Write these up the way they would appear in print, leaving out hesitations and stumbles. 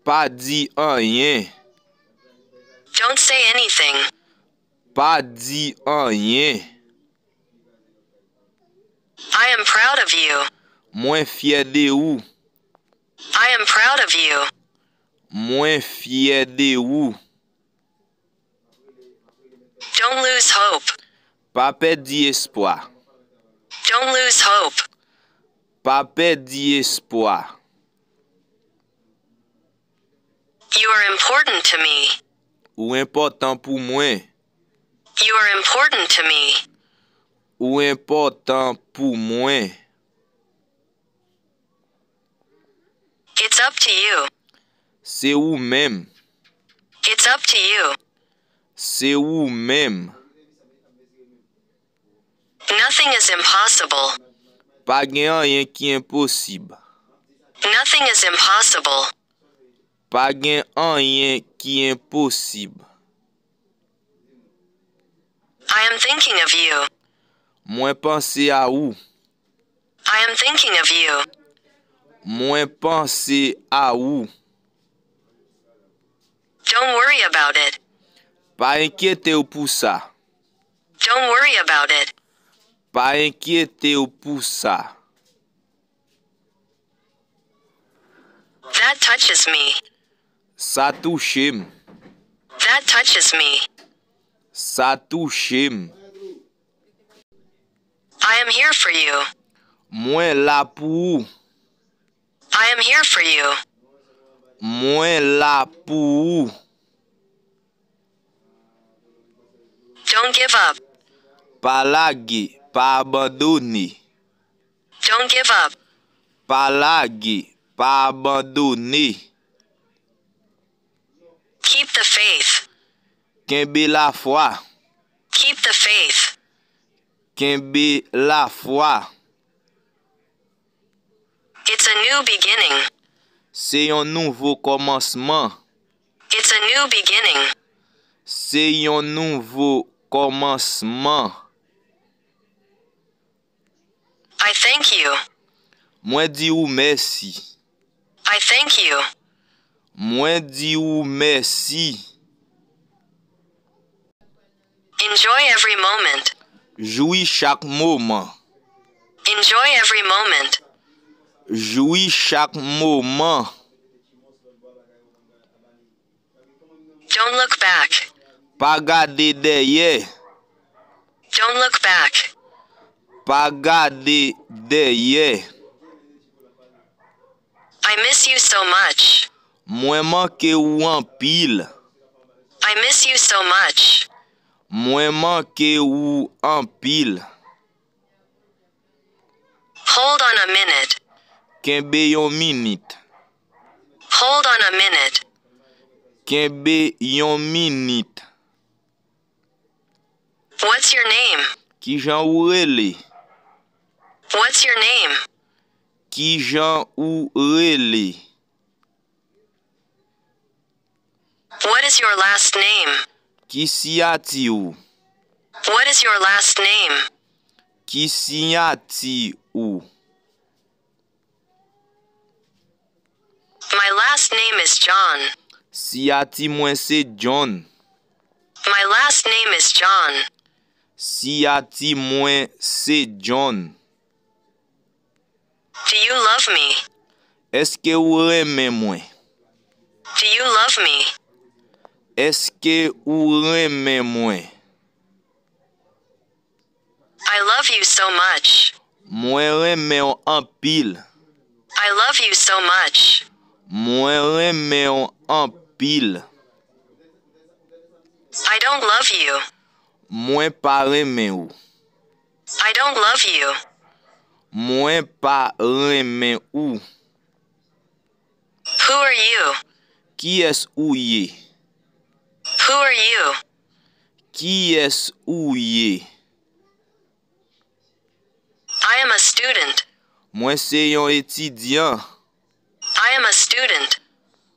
Pa di anyen. Don't say anything. Pa di anyen. I am proud of you. Mwen fier de ou. I am proud of you. Mwen fier de ou. Don't lose hope. Pa perdi espoir. Don't lose hope. Pa perdi espoir. You are important to me. Ou important pou mwen. You are important to me. Ou important pou mwen. It's up to you. Se ou mem. It's up to you. Se ou mem. Nothing is impossible. Pa gen anyen ki imposib. Nothing is impossible. Pa gen anyen ki imposib. I am thinking of you. Mwen pense a ou. I am thinking of you. Mwen pense a ou. Don't worry about it. Pa enkyete ou pou sa. Don't worry about it. Pa enkyete ou pou sa. That touches me. Sa touche m. That touches me. Sa touche m. I am here for you. Mwen la pou ou. I am here for you. Mwen la pou ou. Don't give up. Pa lage, pa abandone. Don't give up. Pa lage, pa abandone. Keep the faith. Kenbe la fwa. Keep the faith. Kenbe la fwa. It's a new beginning. Se yon nouvo komanseman. It's a new beginning. Se yon nouvo komanseman. I thank you. Mwen di ou mersi. I thank you. Mwen di ou mersi. Enjoy every moment. Joui chak mouman. Enjoy every moment. Joui chak mouman. Don't look back. Pa gade deye. Don't look back. Pa gade deye. I miss you so much. Mwen manke ou an pil. I miss you so much. Mwen manke ou an pil. Hold on a minute. Kenbe yon minute. Hold on a minute. Kenbe yon minute. What's your name? Ki jan ou rele. What's your name? Ki jan ou rele. What is your last name? Ki siyati ou. What is your last name? Ki siyati ou. My last name is John. Siyati mwen se John. My last name is John. Siyati mwen se John. Do you love me? Eske ou reme mwen? Do you love me? Eske ou reme mwen? I love you so much. Mwen reme ou an pil. I love you so much. Mwen reme ou an pil. I don't love you. Mwen pa reme ou. I don't love you. Mwen pa reme ou. Who are you? Ki es ou ye? Who are you? Ki es ou ye? I am a student. Mwen se yon etidyan. I am a student.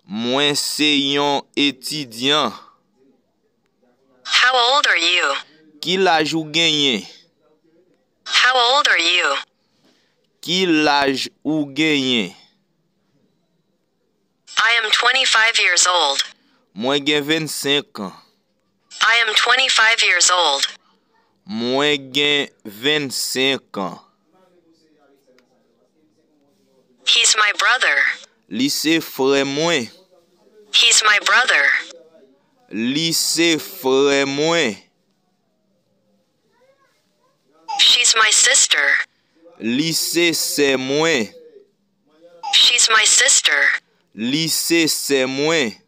Mwen se yon etidyan. How old are you? Ki laj ou genyen? How old are you? Ki laj ou genyen? I am 25 years old. Mwen gen 25 ans. I am 25 years old. Mwen gen 25 ans. He's my brother. Li se frère mwen. He's my brother. Li se frère mwen. She's my sister. Li se sè mwen. She's my sister. Li se sè mwen.